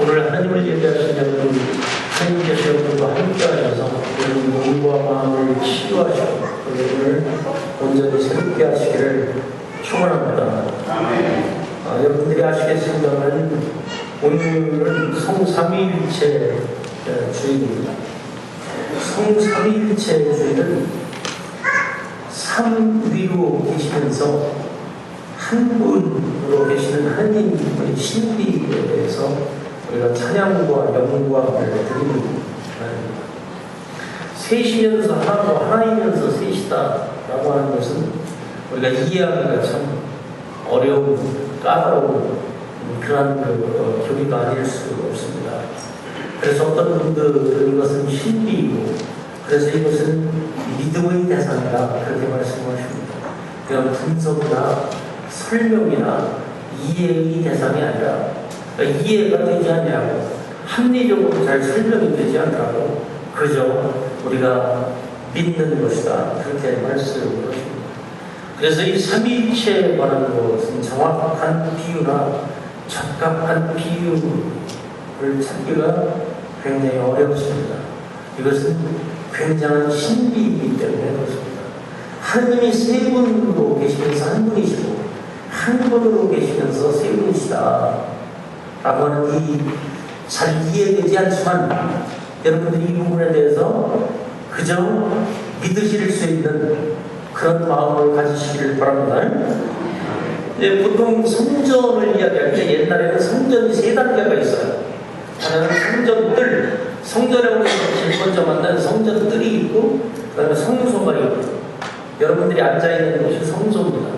오늘 하나님을 예배하신 여러분, 하나님께서 여러분과 함께하셔서 여러분 몸과 마음을 치유하시고 여러분을 온전히 새롭게 하시기를 축원합니다. 여러분들이 아시겠습니다만 오늘은 성삼위일체 주일입니다. 성삼위일체 주일은 삼위로 계시면서 한 분으로 계시는 하나님의 신비에 대해서 우리가 찬양과 영광을 드립니다. 셋이면서 하나고 하나이면서 셋이다라고 하는 것은 우리가 이해하기가 참 어려운 까다로운 그런 교리가 아닐 수 없습니다. 그래서 어떤 분들은 이것은 신비이고 그래서 이것은 믿음의 대상이다 그렇게 말씀하십니다. 그냥 분석이나 설명이나 이해의 대상이 아니라 이해가 되지 않냐고 합리적으로 잘 설명이 되지 않더라도 그저 우리가 믿는 것이다 그렇게 말씀을 하십니다. 그래서 이 삼위일체에 관한 것은 정확한 비유나 적합한 비유를 찾기가 굉장히 어렵습니다. 이것은 굉장한 신비이기 때문에 그렇습니다. 하나님이 세 분으로 계시면서 한 분이시고 한 분으로 계시면서 세 분이시다 라고 하는 이 잘 이해되지 않지만 여러분들이 이 부분에 대해서 그저 믿으실 수 있는 그런 마음을 가지시기를 바랍니다. 보통 성전을 이야기할 때 옛날에는 성전이 세 단계가 있어요. 하나는 성전들, 성전에 오면 제일 먼저 만난 성전들이 있고 그 다음에 성소가 있고 여러분들이 앉아있는 곳이 성소입니다.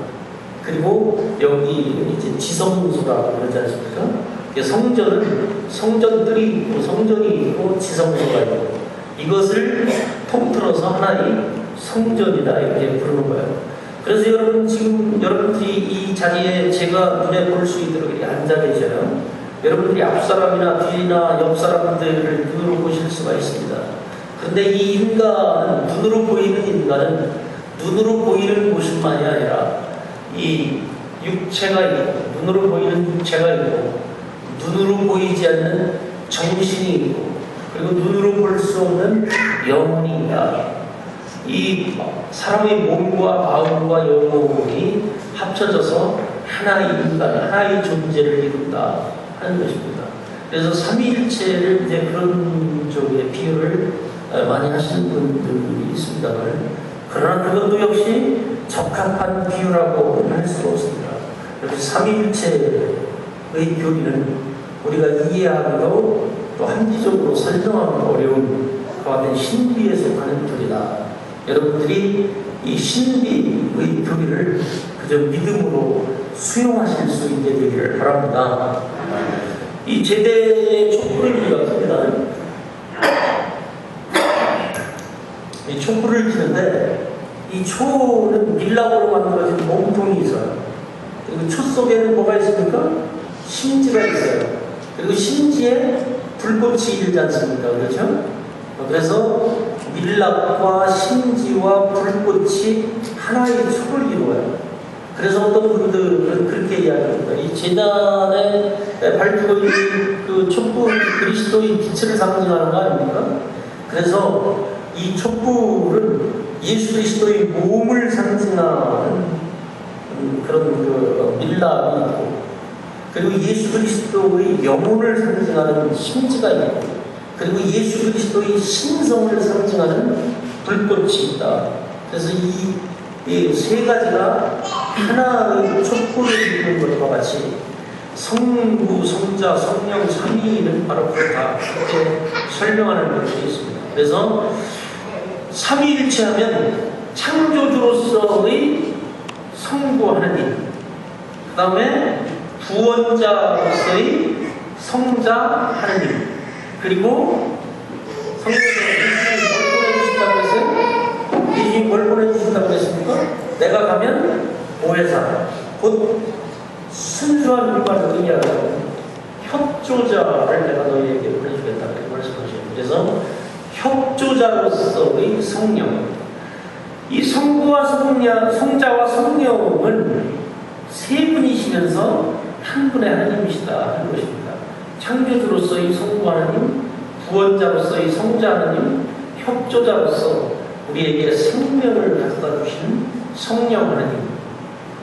그리고 여기 이제 지성소라고 그러지 않습니까? 성전은 성전들이 있고 성전이 있고 지성소가 있고 이것을 통틀어서 하나의 성전이다 이렇게 부르는 거예요. 그래서 여러분 지금 여러분들이 이 자리에 제가 눈에 볼 수 있도록 이렇게 앉아 계셔요. 여러분들이 앞사람이나 뒤나 옆사람들을 눈으로 보실 수가 있습니다. 그런데 이 인간은 눈으로 보이는 인간은 눈으로 보이는 모습만이 아니라 이 육체가 있고 눈으로 보이는 육체가 있고 눈으로 보이지 않는 정신이 있고 그리고 눈으로 볼 수 없는 영혼이 있다. 이 사람의 몸과 마음과 영혼이 합쳐져서 하나의 인간, 하나의 존재를 이룬다 하는 것입니다. 그래서 삼위일체를 이제 그런 쪽의 비유를 많이 하시는 분들이 있습니다만 그러나 그것도 역시 적합한 비유라고 할 수가 없습니다. 그래서 삼위일체의 교리는 우리가 이해하기도 또 한지적으로 설명하기 어려운 그와 같은 신비에 속하는 교리다. 여러분들이 이 신비의 교리를 그저 믿음으로 수용하실 수 있게 되기를 바랍니다. 이 제대의 촛불을 이야기합니다. 이 촛불을 켜는데 이 초는 밀랍으로 만들어진 몸통이 있어요. 그리고 초 속에는 뭐가 있습니까? 심지가 있어요. 그리고 심지에 불꽃이 일지 않습니까? 그렇죠? 그래서 밀랍과 심지와 불꽃이 하나의 촉을 이루어요. 그래서 어떤 분들은 그렇게 이야기합니다. 이 제단에 밝히고 있는 그 촛불, 그리스도의 빛을 상징하는 거 아닙니까? 그래서 이 촛불은 예수 그리스도의 몸을 상징하는 그런 그 밀랍이 있고 그리고 예수 그리스도의 영혼을 상징하는 심지가 있고 그리고 예수 그리스도의 신성을 상징하는 불꽃이 있다. 그래서 이 세 가지가 하나의 촛불을 이루는 것과 같이 성부, 성자, 성령, 삼위는 바로 그렇다. 그렇게 설명하는 것이 있습니다. 그래서 삼위일체하면 창조주로서의 성부 하나님, 그 다음에 구원자로서의 성자 하나님, 그리고 성령께서 예수님이 뭘 보내주신다고 했습니까? 내가 가면 보혜사, 곧 순수한 물건을 의미하고 협조자를 내가 너희에게 보내주겠다 이렇게 말씀하셨습니다. 그래서 협조자로서의 성령, 이 성부와 성자와 성령은 세 분이시면서 한 분의 하나님이시다 하는 것입니다. 창조주로서의 성부 하나님, 구원자로서의 성자 하나님, 협조자로서 우리에게 생명을 가져다 주신 성령 하나님,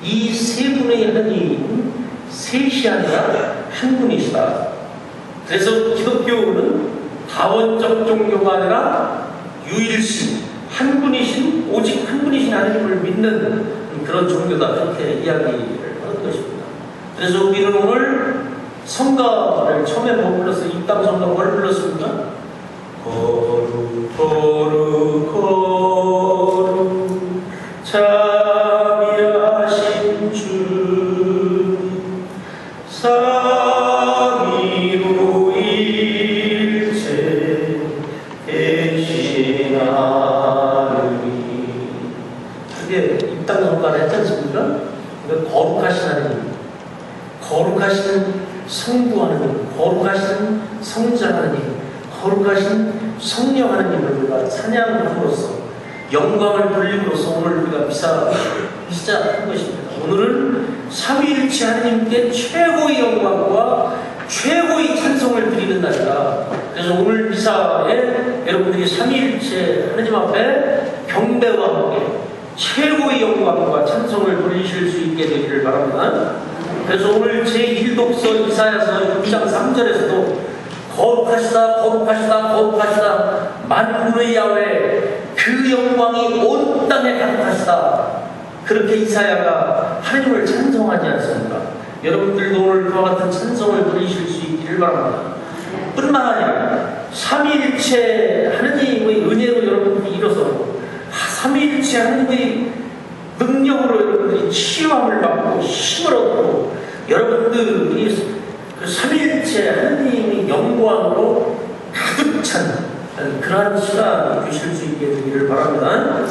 이 세 분의 하나님, 셋이 아니라 한 분이시다. 그래서 기독교는 다원적 종교가 아니라 유일신, 한 분이신, 오직 한 분이신 하나님을 믿는 그런 종교다. 그렇게 이야기를 하는 것입니다. 그래서 우리는 오늘 성가를 처음에 뭐 불렀어요? 입당 성가 뭘 불렀습니까? 거룩 거룩 거룩 자비하신 주님 삼위일체 계시나니. 그게 입당 성가를 했지 않습니까? 거룩하신 하나님, 거룩하신 성부 하나님, 거룩하신 성자 하나님, 거룩하신 성령 하나님을 우리가 찬양함으로써 영광을 돌림으로써 오늘 우리가 미사 시작한 것입니다. 오늘은 삼위일체 하나님께 최고의 영광과 최고의 찬송을 드리는 날이다. 그래서 오늘 미사에 여러분들이 삼위일체 하나님 앞에 경배와 함께 최고의 영광과 찬송을 돌리실 수 있게 되기를 바랍니다. 그래서 오늘 제1독서 이사야서 6장 3절에서도 거룩하시다 거룩하시다 거룩하시다 만군의 야훼 그 영광이 온 땅에 가득하시다. 그렇게 이사야가 하나님을 찬송하지 않습니까? 여러분들도 오늘 그와 같은 찬송을 돌리실 수 있기를 바랍니다. 뿐만 아니라 삼위일체 하나님의 은혜로 여러분들이 일어서고 삼위일체 하나님의 능력으로 여러분들이 치유함을 받고 힘을 얻고 여러분들이 그 삼위일체 하나님의 영광으로 가득 찬 그러한 시간 되실 수 있게 되기를 바랍니다.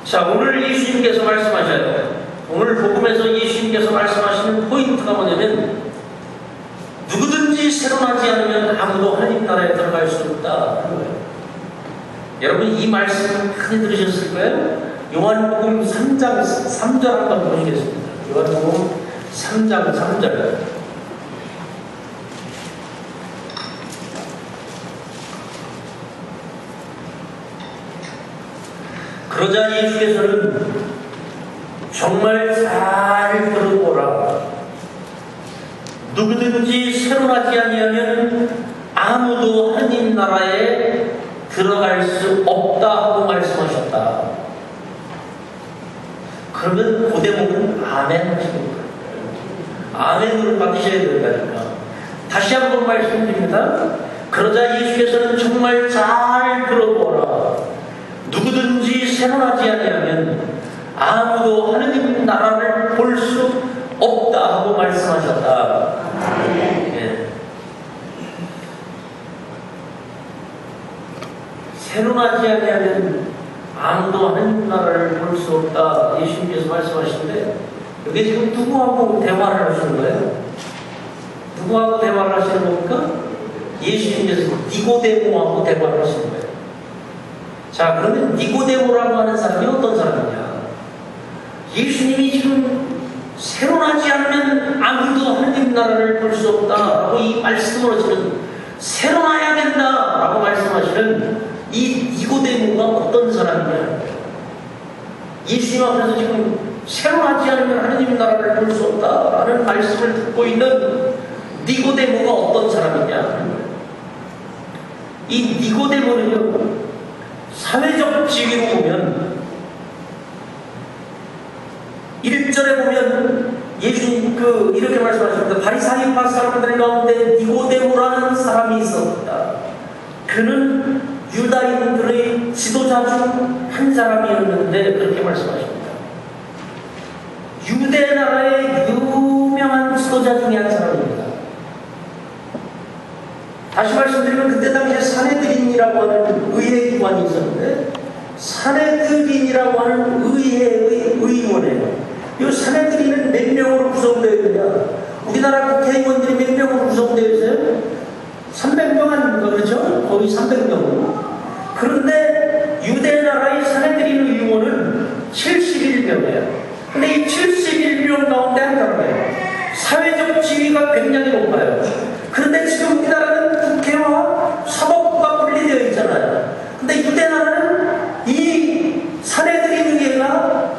자, 오늘 예수님께서 말씀하셔요. 오늘 복음에서 예수님께서 말씀하시는 포인트가 뭐냐면 누구든지 새로 나지 않으면 아무도 하나님 나라에 들어갈 수 없다 하는 거예요. 여러분 이 말씀 많이 들으셨을 거예요. 요한복음 3장 3절 한번 보시겠습니다. 요한복음 3장 3절. 그러자 예수께서는 정말 잘 들어보라. 누구든지 새로 나지 아니하면 아무도 하나님 나라에 들어갈 수 없다 하고 말씀하셨다. 그러면 그 대목은 아멘 하시는 거예요. 아멘으로 받으셔야 된다니까. 다시 한번 말씀드립니다. 그러자 예수께서는 정말 잘 들어보라. 누구든지 새로 나지 아니하면 아무도 하느님 나라를 볼 수 없다 하고 말씀하셨다. 예. 새로 나지 아니하면 아무도 하느님 나라를 볼 수 없다. 예수님께서 말씀하시는데 여기 지금 누구하고 대화를 하시는 거예요? 누구하고 대화를 하시는 겁니까? 예수님께서 니고데모하고 대화를 하시는 거예요. 자, 그러면 니고데모라고 하는 사람이 어떤 사람이냐? 예수님이 지금 새로 나지 않으면 아무도 하느님 나라를 볼 수 없다라고 이 말씀으로 지금 새로 나야 된다라고 말씀하시는 이 니고데모가 어떤 사람이냐? 예수님 앞에서 지금 새로 나지 않으면 하느님 나라를 볼 수 없다라는 말씀을 듣고 있는 니고데모가 어떤 사람이냐? 이 니고데모는요, 사회적 지위로 보면 1절에 보면 예수님 이렇게 말씀하십니다. 바리사이파 사람들 가운데 니고데모라는 사람이 있었다. 그는 유다인들의 지도자 중 한 사람이었는데 그렇게 말씀하십니다. 유대 나라의 유명한 지도자 중에 한 사람입니다. 다시 말씀드리면 그때 당시에 사내들인이라고 하는 의회기관이 있었는데 사내들인이라고 하는 의회의 의원이에요. 이 사내들인은 몇 명으로 구성되어 있느냐? 우리나라 국회의원들이 몇 명으로 구성되어 있어요? 300명 아닙니까? 그렇죠? 거의 300명. 그런데 유대 나라의 사내들인 의원은 71명이에요. 근데 이 71명 가운데 한 사람이에요. 사회적 지위가 굉장히 높아요. 그런데 지금 우리나라는 국회와 사법부가 분리되어 있잖아요. 근데 유대 나라는 이 사내들인 의회가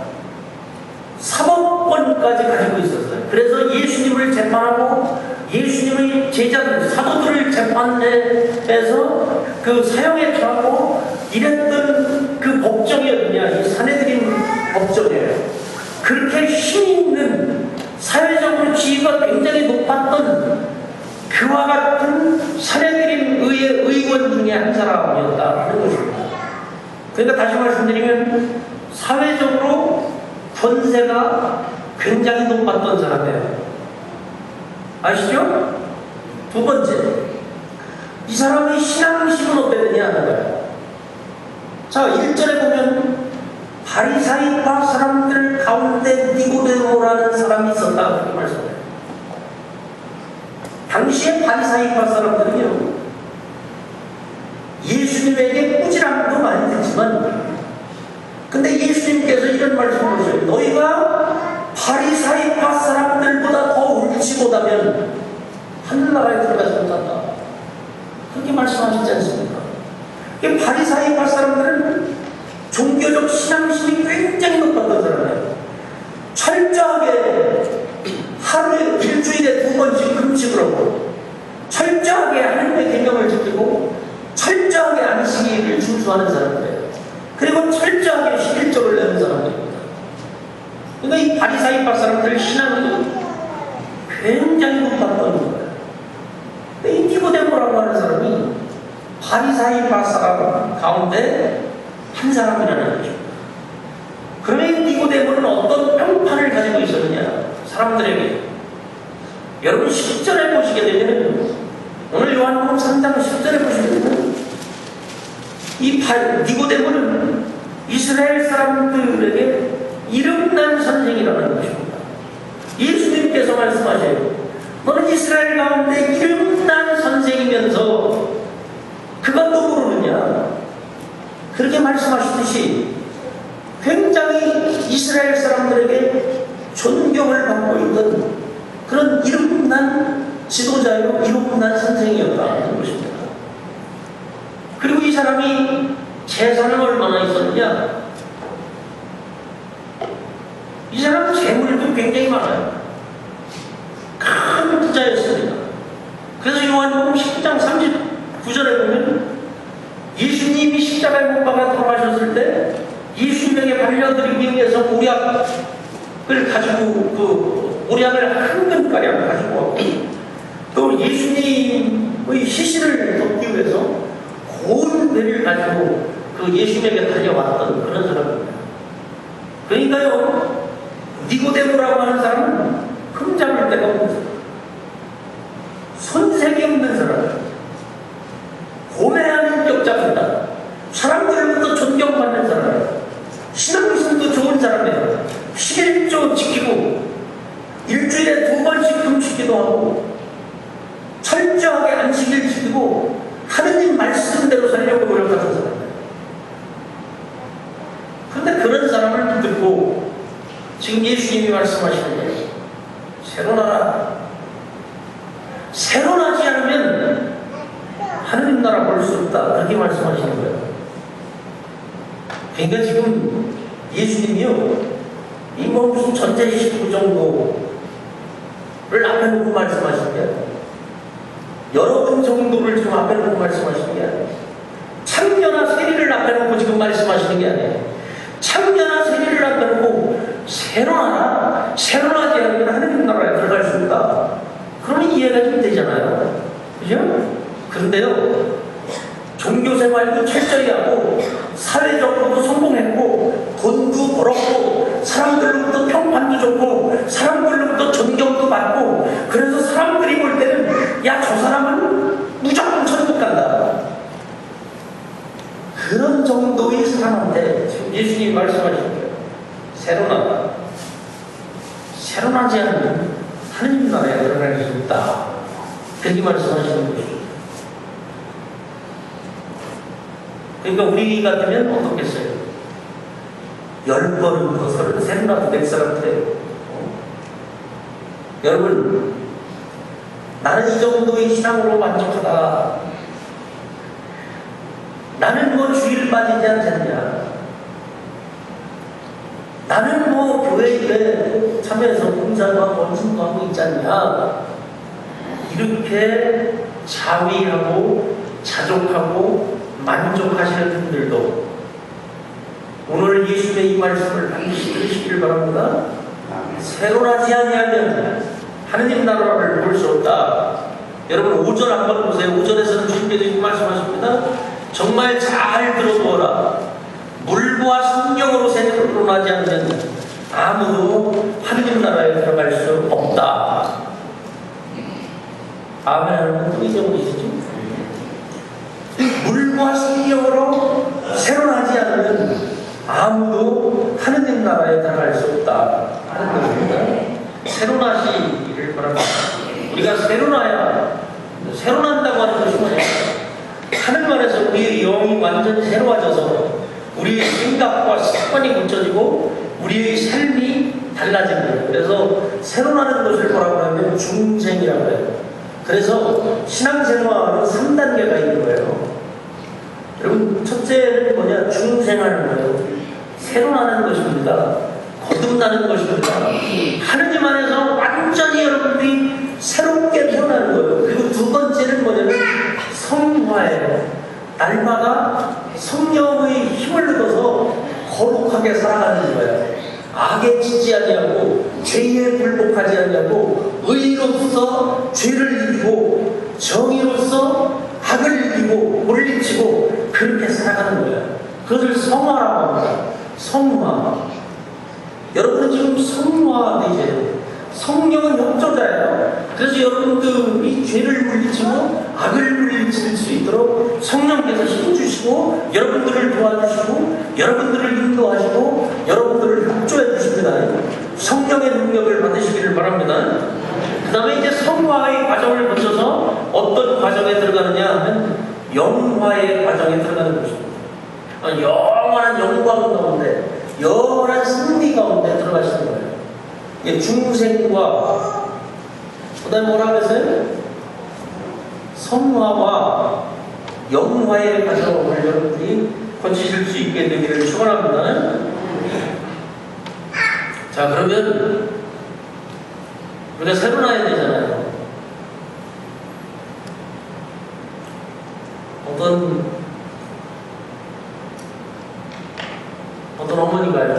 사법권까지 가지고 있었어요. 그래서 예수님을 재판하고 예수님의 제자들, 사도들을 재판에서 그 사형에 처하고 이랬던 그 법정이 어디냐? 이 사내들인 법정이에요. 그렇게 힘 있는 사회적으로 지위가 굉장히 높았던 그와 같은 사내들인 의회 의원 중에 한 사람이었다 하는 것입니다. 그러니까 다시 말씀드리면 사회적으로 권세가 굉장히 높았던 사람이에요. 아시죠? 두 번째, 이 사람의 신앙심은 어땠느냐 하는 거예요. 자, 1절에 보면 바리사이파 사람들 가운데 니고데모라는 사람이 있었다 그렇게 말씀해요. 당시에 바리사이파 사람들은요, 예수님에게 꾸지람도 많이 듣지만, 근데 예수님께서 이런 말씀을 하셔요. 너희가 바리사이파 사람들보다 더 옳지 못하면 하늘나라에 들어가지 못한다. 그렇게 말씀하셨지 않습니까? 바리사이파 사람들은 종교적 신앙심이 굉장히 높았던 사람이에요. 철저하게 하루에 일주일에 2번씩 금식을 하고 철저하게 하나님의 계명을 지키고 철저하게 안식일을 준수하는 사람들이에요. 그리고 철저하게 11조를 내는 사람들입니다. 그러니까 이 바리사이파 사람들 신앙이 굉장히 높았던 거예요. 이 니고데모라고 하는 사람이 바리사이파 사람 가운데 한 사람이라는 것입니다. 그러면 이 니고데모는 어떤 평판을 가지고 있었느냐? 사람들에게. 여러분 10절에 보시게 되면, 오늘 요한복음 3장 10절에 보시게 되면, 이 니고데모는 이스라엘 사람들에게 이름난 선생이라는 것입니다. 예수님께서 말씀하세요. 너는 이스라엘 가운데 이름난 선생이면서 그것도 모르느냐? 그렇게 말씀하시듯이 굉장히 이스라엘 사람들에게 존경을 받고 있던 그런 이름난 지도자요, 이름난 선생이었다는 것입니다. 그리고 이 사람이 재산은 얼마나 있었느냐? 이 사람 재물도 굉장히 많아요. 큰 부자였습니다. 그래서 요한복음 10장 39절에 보면 예수님이 십자가에 못 박아 돌아가셨을 때 예수님에게 반려드리기 위해서 모략을 가지고 모략을 한 근가량 가지고 왔고 또 예수님의 시신을 돕기 위해서 고운 배를 가지고 그 예수님에게 달려왔던 그런 사람입니다. 그러니까요, 니고데모라고 하는 사람은 흠잡을 데가 없는 손색이 없는 사람, 고매한 인격자입니다. 사람들로부터 존경받는 사람이에요. 신앙심도 좋은 사람이에요. 11조 지키고 일주일에 2번씩 금식기도 하고 철저하게 안식일 지키고 하느님 말씀대로 살려고 노력하는 사람이에요. 그런데 그런 사람을 듣고 지금 예수님이 말씀하시는 게 새로 나라, 새로 나지 않으면 하느님 나라 볼 수 없다, 그렇게 말씀하시는 거예요. 그러니까 지금 예수님이요, 이 뭐 무슨 전제29 정도를 앞에 놓고 말씀하시는 게 아니에요. 여러분 정도를 지금 앞에 놓고 말씀하시는 게 아니에요. 창녀나 세리를 앞에 놓고 지금 말씀하시는 게 아니에요. 창녀나 세리를 앞에 놓고 새로 나라, 새로 나지 않으면 하느님 나라에 들어갈 수 없다. 그러면 이해가 좀 되잖아요. 그죠? 그런데요, 종교생활도 철저히 하고 사회적으로도 성공했고 돈도 벌었고 사람들로부터 평판도 좋고 사람들로부터 존경도 받고 그래서 사람들이 볼 때는 야, 저 사람은 무조건 천국 간다. 그런 정도의 사람한테 지금 예수님이 말씀하시는 거예요. 새로 나다. 새로 나지 않으면 하느님 나라에 들어갈 수 없다. 그렇게 말씀하시는 거예요. 그러니까 우리 같으면 어떻겠어요? 10번은 더 33, 100사람 돼요. 여러분, 나는 이 정도의 신앙으로 만족하다. 나는 뭐 주일 빠지지 않겠냐. 나는 뭐 교회에 참여해서 봉사도 하고 헌신도 하고 있지 않냐. 이렇게 자위하고 자족하고 만족하시는 분들도 오늘 예수의 이 말씀을 반드시 들으시기를 바랍니다. 새로 나지 아니하면 하느님 나라를 볼 수 없다. 여러분 5절 한번 보세요. 5절에서는 주님께서 이 말씀하십니다. 정말 잘 들어보아라. 물과 성령으로 새로 나지 않으면 아무도 하느님 나라에 들어갈 수 없다. 아멘 하는 분 잊어보시죠? 물과 성령으로 새로 나지 않으면 아무도 하느님 나라에 들어갈 수 없다 하는 것입니다. 새로 나시기를 바랍니다. 우리가 새로 나야, 새로 난다고 하는 것이 뭐냐? 하늘 안에서 우리의 영이 완전히 새로워져서 우리의 생각과 습관이 고쳐지고 우리의 삶이 달라집니다. 그래서 새로 나는 것을 뭐라고 하면 중생이라고 해요. 그래서 신앙생활은 3단계가 있는 거예요. 여러분, 첫째는 뭐냐? 중생하는 거예요. 새로 나는 것입니다. 거듭나는 것입니다. 하느님 안에서 완전히 여러분들이 새롭게 태어나는 거예요. 그리고 두 번째는 뭐냐면 성화예요. 날마다 성령의 힘을 얻어서 거룩하게 살아가는 거예요. 악에 지지 아니하고 죄에 불복하지 아니하고 의로서 죄를 이기고 정의로서 악을 이기고 물리치고 그렇게 살아가는 거예요. 그것을 성화라고 합니다. 성화. 여러분은 지금 성화되세요. 성령은 협조자예요. 그래서 여러분들이 죄를 물리치고 악을 물리칠 수 있도록 성령께서 힘주시고 여러분들을 도와주시고 여러분들을 인도하시고 여러분들을 협조해 주십니다. 성령의 능력을 받으시기를 바랍니다. 그 다음에 이제 성화의 과정을 거쳐서 어떤 과정에 들어가느냐 하면 영화의 과정에 들어가는 것입니다. 영원한 영광 가운데 영원한 승리 가운데 들어가시는 거예요. 중생과 그 다음에 뭐라고 했어요? 성화와 영화의 과정을 여러분들이 거치실 수 있게 되기를 축원합니다. 자, 그러면 우리가 새로 나야 되잖아요. 어떤 어머니가요,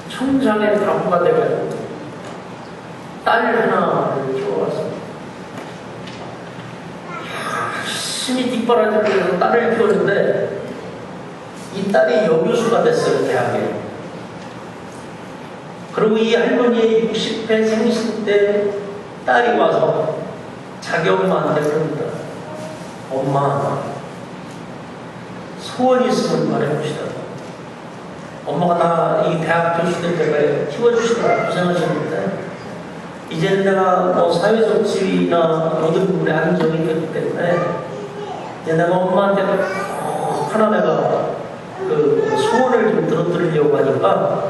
청장의 가부가 돼가지고 딸 하나를 키워왔습니다. 열심히 뒷바라지를 해서 딸을 키웠는데 이 딸이 여교수가 됐어요, 대학에. 그리고 이 할머니의 60회 생신 때 딸이 와서 자기 엄마한테 그럽니다. 엄마, 소원이 있으면 말해봅시다. 엄마가 나 이 대학 교수들 때가 키워주시느라 고생하셨는데 이제는 내가 뭐 사회적 지위나 모든 부분에 안정이 됐기 때문에 이제 내가 엄마한테 하나 내가 그 소원을 좀 들어드리려고 하니까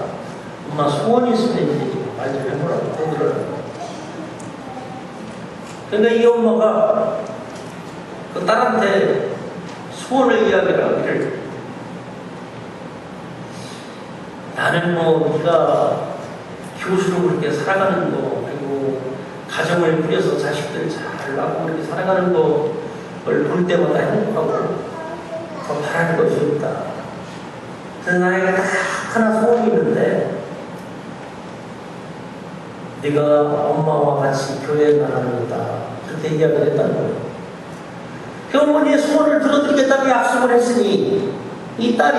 엄마 소원이 있으면 이제 말 좀 해보라고 그러더라고요. 그러니까 이 엄마가 그 딸한테 소원을 이야기를 하기를, 나는 뭐 네가 교수로 그렇게 살아가는 거, 그리고 가정을 꾸려서 자식들 잘 낳고 그렇게 살아가는 거를 볼 때마다 행복하고 더 바라는 것이 없다. 그래서 나에게 딱 하나 소원이 있는데 네가 엄마와 같이 교회에 나가는 거다. 그렇게 이야기를 했다는 거예요. 그 어머니의 소원을 들어드리겠다고 약속을 했으니 이 딸이,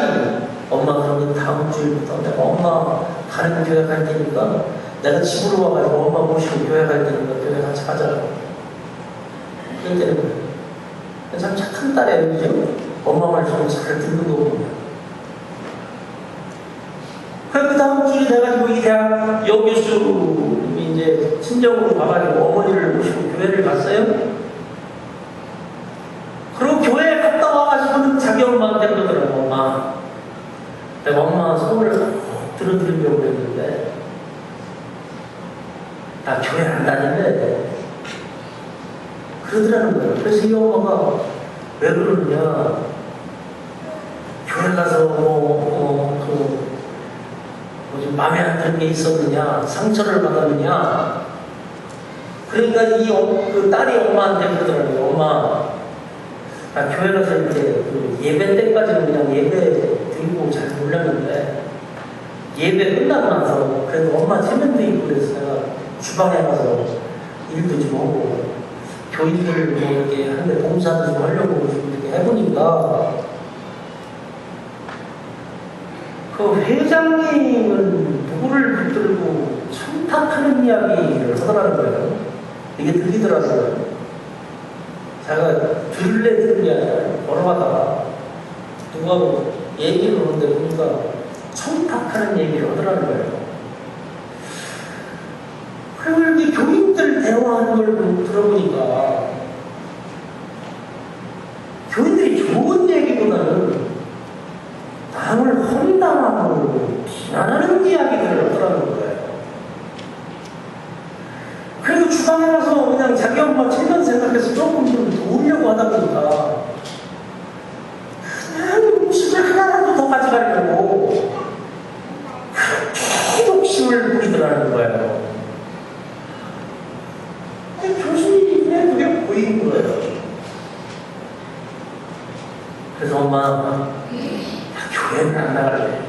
엄마 그러면 다음 주일부터 내가 엄마 가는 교회 갈 테니까 내가 집으로 와가지고 엄마 모시고 교회 갈 테니까 교회 같이 가자. 그렇게 되는 거예요. 참 착한 딸이에요, 그죠? 엄마 말씀을 잘 듣는 거 보면. 그 다음 주에 돼가지고 이 대학 여교수님이 이제 친정으로 가가지고 어머니를 모시고 교회를 갔어요. 그리고 교회에 갔다 와가지고는 자기 엄마한테 그러더라고. 엄마, 내가 엄마 소원을 들어드리려고 했는데 다 교회 안 다니는데 그러더라는 거예요. 그래서 이 엄마가 왜 그러느냐, 교회 가서 뭐지 마음에 안 드는 게 있었느냐, 상처를 받았느냐. 그러니까 그 딸이 엄마한테 그러더라고요. 엄마, 나 교회 가서 이제 그 예배 때까지는 그냥 예배 드리고 잘 몰랐는데 예배 끝나고 나서 그래도 엄마 체면도 있고 그래서 내가 주방에 가서 일도 좀 하고 교인들 뭐 이렇게 하는데 봉사도 좀 하려고 좀 이렇게 해보니까 그 회장님은 누구를 붙들고 청탁하는 이야기를 하더라는 거예요. 이게 들리더라고요. 제가 들은 게 아니라 걸어가다가 누가 뭐 얘기를 하는데 보니까 청탁하는 얘기를 하더라는 거예요. 그리고 이렇게 교인들 대화하는 걸 들어보니까 교인들이 좋은 얘기보다는 남을 험담하고 비난하는 이야기들을 하더라는 거예요. 그리고 주방에 가서 그냥 자기 엄마 친년 생각해서 조금 좀 도우려고 하다 보니까 그냥 음식을 하나라도 더 가져가려고 그렇게 욕심을 부리더라는 거예요. 교수님이 그냥 그게 보이는 거예요. 그래서 엄마, 교회는 안 나갈래.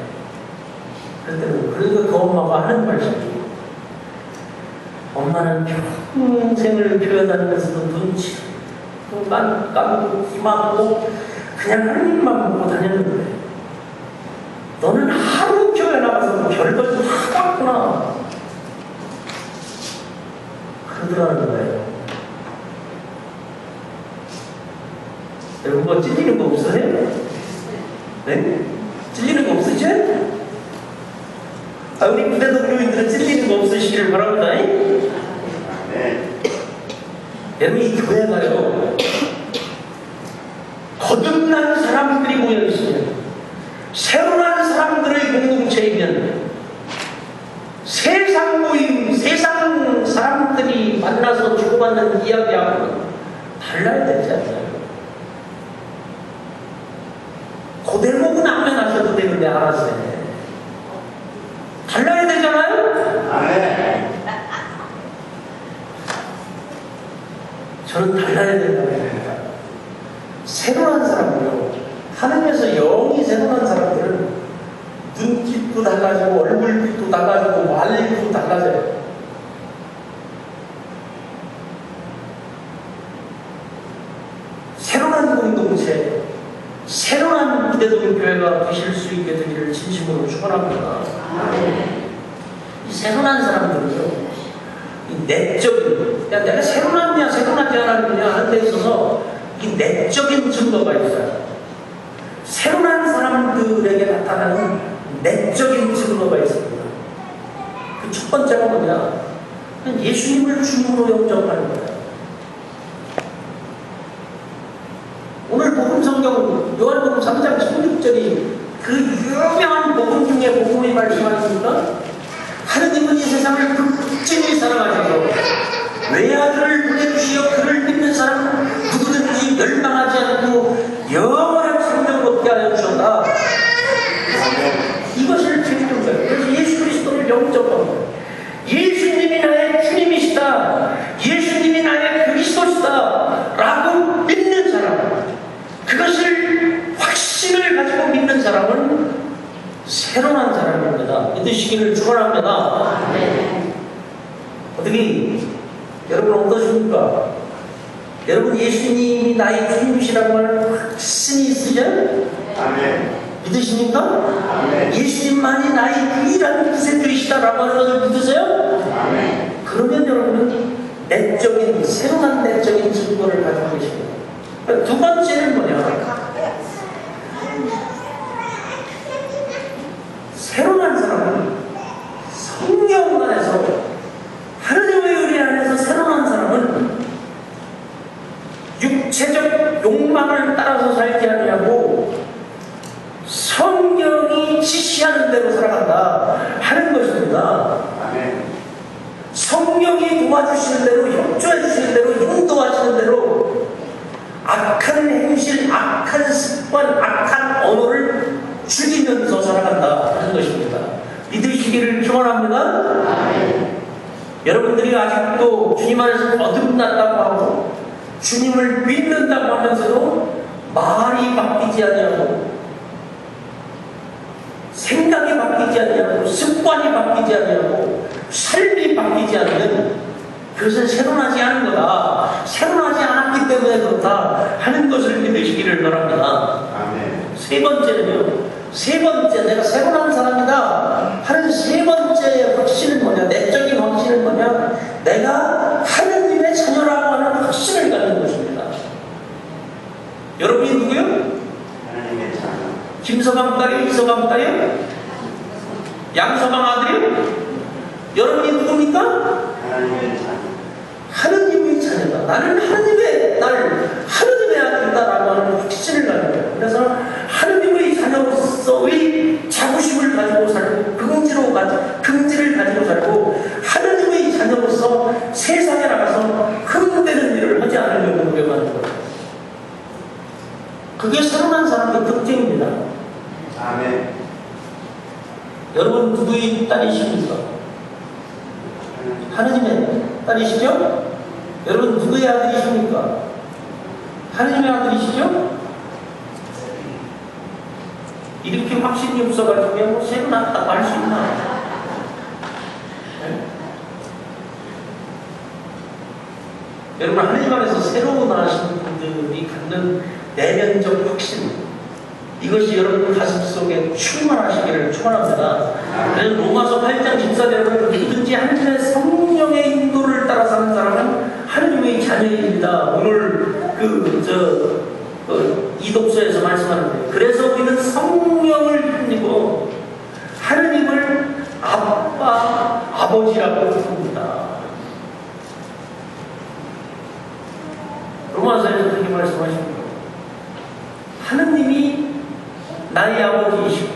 그랬더니, 그러니까 그 엄마가 하는 말씀이, 엄마는 평생을 교회 다니면서도 눈치 감고 귀 막고 그냥 하나님만 보고 다녔는데 너는 하루 교회 나가서 별걸 다 봤구나. 그러더라는 거예요. 여러분 뭐 찔리는 거 없으세요? 네? 찔리는 거 없으시죠? 우리 부대도 교인들은 찔리는 거 없으시기를 바랍니다. 네. 여러분 이 교회가요 거듭난 사람들이 모여있으면 새로 난 사람들의 공동체이면 세상 모임, 세상 사람들이 만나서 주고받는 이야기하고는 달라야 되지 않나요? 고대목은 안 면하셔도 되는데 알아서 해. 달라야 되잖아요? 네. 저는 달라야 된다고 합니다. 새로 난 사람은요, 하늘에서 영이 새로 난 사람들은 눈빛도 달라지고 얼굴빛도 달라지고 말도 달라져요. 새로 난 공동체, 새로 난 부대동 교회가 되실 수 있게 되기를 진심으로 축원합니다. 이 새로 난 사람들은요, 이 내적인, 그러니까 내가 새로 났냐, 새로 나지 않았느냐 하는 데 있어서 이 내적인 증거가 있어요. 새로 난 사람들에게 나타나는 내적인 증거가 있습니다. 그 첫 번째가 뭐냐? 예수님을 주님으로 영접하는 거예요. 오늘 복음 성경 요한복음 3장 16절이 그 유명한 복음 중에 복음이 말씀하십니까? 하느님은 이 세상을 극진히 사랑하셔서 외아들을 보내주시어 그를 믿는 사람은 누구든지 멸망하지 않고 영원한 생명을 얻게 하여 주셨다. 이것을 지키는 거예요. 그래서 예수 그리스도를 영접하는 거예요. 예수님이 나의 주님이시다, 예수님이 나의 그리스도시다 라고 믿는 사람, 그것을 확신을 가지고 믿는 사람은 새로 난 사람입니다. 믿으시기를 축원합니다. 어떻게 여러분 어떠십니까? 여러분 예수님이 나의 주님이시라는 말 확신이 있으세요? 아멘. 믿으십니까? 아멘. 예수님만이 나의 유일한 구세주이시다라고 하는 것을 믿으세요? 아멘. 그러면 여러분은 내적인, 새로 난 내적인 증거를 가지고 계십니다. 두 번째는 뭐냐? 새로 난 사람은 성령 안에서, 하느님의 은혜 안에서 새로 난 사람은 육체적 욕망을 따라서 살지 않냐고 성경이 지시하는 대로 살아간다 하는 것입니다. 성경이 성령이 도와주시는 대로, 협조해 주시는 대로, 인도하시는 대로 악한 행실, 악한 습관, 악한 언어를 죽이면서 살아간다 하는 것입니다. 믿으시기를 축원합니다. 여러분들이 아직도 주님 안에서 거듭났다고 하고 주님을 믿는다고 하면서도 말이 바뀌지 아니하고 생각이 바뀌지 아니하고 습관이 바뀌지 아니하고 삶이 바뀌지 않으면 그것은 새로나지 않은 거다. 새로나지 않았기 때문에 그렇다 하는 것을 믿으시기를 바랍니다. 세 번째는요. 세 번째, 내가 새로난 사람이다 하는 세 번째 확신은 뭐냐? 내적인 확신은 뭐냐? 내가 하느님의 자녀라고 하는 확신을 갖는 것입니다. 여러분이 누구요? 하나님의 자녀. 김서방 딸이요? 이서방 딸이요? 양서방 아들이요? 여러분이 누굽니까? 하나님의 자녀. 하느님의 자녀다. 나는 하느님의 아들이다라고 하는 확신을 갖는 거예요. 그래서 하느님의 자녀로서의 자부심을 가지고 살고 긍지를 가지고 살고 하느님의 자녀로서 세상에 나가서 흠되는 일을 하지 않으려고 노력하는 거예요. 그게 새로난 사람의 특징입니다. 아멘. 여러분 누구의 딸이십니까? 하느님의 딸이시죠? 여러분 누구의 아들이십니까? 하느님의 아들이시죠? 이렇게 확신이 없어가지고 뭐 새로 낳았다고 할 수 있나? 네? 여러분 하느님 안에서 새로 나신 분들이 갖는 내면적 확신, 이것이 여러분 가슴속에 충만하시기를 축원합니다. 그래서 로마서 8장 14절에는 누구든지 하느님의 성령의 인도를 따라 사는 사람은 하느님의 자녀입니다. 오늘 이 독서에서 말씀하는데, 그래서 우리는 성령을 힘입고 하느님을 아빠, 아버지라고 부릅니다. 로마서에서 그렇게 말씀하십니다. 하느님이 나의 아버지이시고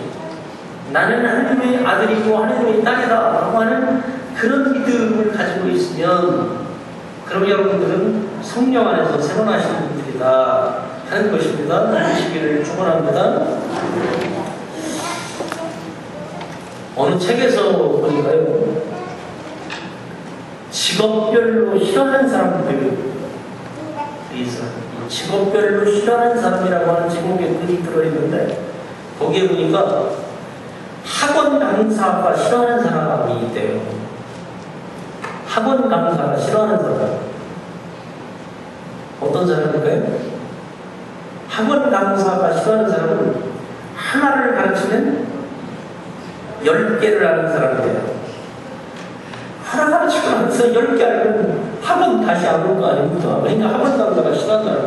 나는 하느님의 아들이고 하느님의 딸이다 라고 하는 그런 믿음을 가지고 있으면, 그럼 여러분들은 성령 안에서 새로 나신 분들이다 하는 것입니다. 믿으시기를 축원합니다. 어느 책에서 보니까요, 직업별로 싫어하는 사람들이 있어요. 직업별로 싫어하는 사람이라고 하는 제목의 글이 들어있는데, 거기에 보니까 학원 강사가 싫어하는 사람이 있대요. 학원 강사가 싫어하는 사람. 어떤 사람일까요? 학원 강사가 싫어하는 사람은 하나를 가르치면 10개를 아는 사람이에요. 하나 가르치고 나서 10개 알면 학원 다시 안 올 거 아닙니까? 그러니까 학원 강사가 싫어하는 사람.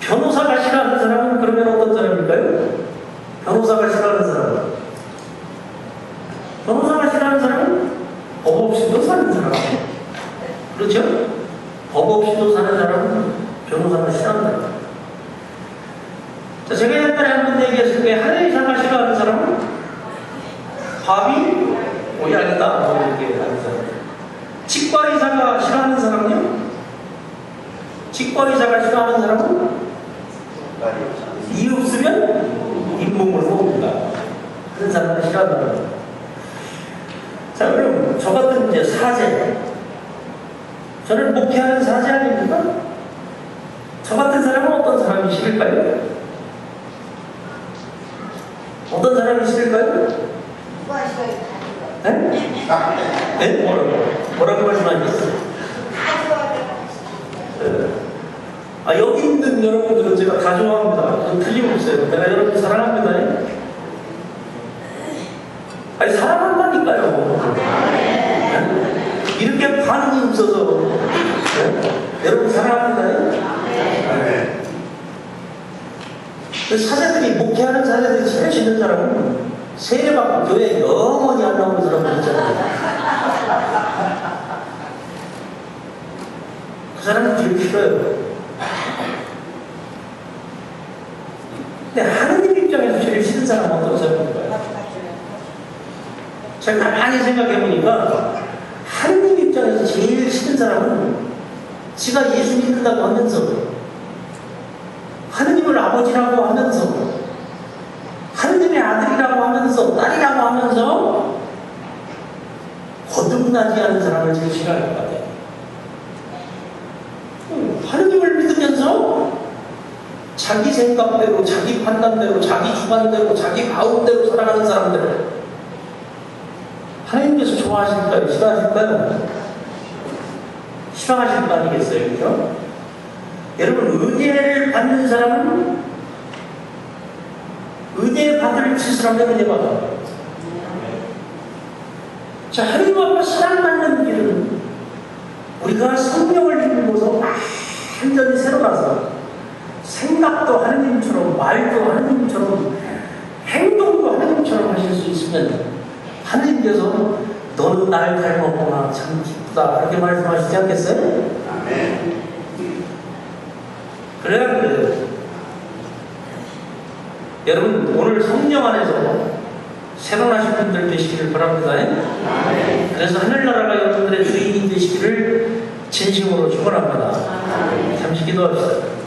변호사가 싫어하는 사람은 그러면 어떤 사람일까요? 변호사가 싫어하는 사람. 변호사가 싫어하는 사람은 법 없이도 사는 사람. 그렇죠? 법 없이도 사는 사람은 변호사가 싫어하는 사람. 자, 제가 옛날에 한번 얘기했을 때 한의사가 싫어하는 사람은 밥이 오야겠다 이렇게 하는 사람. 치과의사가 싫어하는 사람은요? 치과의사가 싫어하는 사람은 이유 없으면 잇몸을 먹는다. 그런 사람을 싫어하는 거예요. 자, 그럼 저 같은 이제 사제, 저를 목회하는 사제 아닙니까? 저 같은 사람은 어떤 사람이 싫을까요? 어떤 사람이 싫을까요? 네? 네? 뭐라고 말씀하셨어요? 여기 있는 여러분들은 제가 다 좋아합니다. 틀림없어요. 내가 여러분 사랑합니다. 아니, 사랑한다니까요. 네? 이렇게 반응이 없어서 네? 여러분 사랑합니다. 네. 사제들이, 목회하는 사제들이 제일 싫은 사람은 세례받고 교회에 영원히 안 나오는 사람들 있잖아요. 그 사람은 제일 싫어요. 근데 하느님 입장에서 제일 싫은 사람은 어떤 사람일까요? 제가 가만히 생각해보니까 하느님 입장에서 제일 믿는 사람은 지가 예수 믿는다고 하면서 하느님을 아버지라고 하면서 하느님의 아들이라고 하면서 딸이라고 하면서 거듭나지 않은 사람을 제일 싫어할 것 같아요. 하느님을 믿으면서 자기 생각대로, 자기 판단대로, 자기 주관대로, 자기 마음대로 살아가는 사람들을 하나님께서 좋아하실까요? 싫어하실까요? 싫어하실 거 아니겠어요? 그죠? 여러분, 은혜를 받는 사람은 은혜 받을 짓을 하면 은혜 받아요. 자, 하나님 앞에 사랑받는 길은 우리가 성령을 입고서 완전히 새로나서 생각도 하느님처럼, 말도 하느님처럼, 행동도 하느님처럼 하실 수 있으면 하느님께서 너는 나를 닮았구나, 참 기쁘다, 그렇게 말씀하시지 않겠어요? 아멘. 그래야 그래요. 여러분, 오늘 성령 안에서 새로나신 분들 되시기를 바랍니다. 아멘. 그래서 하늘나라가 여러분들의 주인이 되시기를 진심으로 축원합니다. 잠시 기도합시다.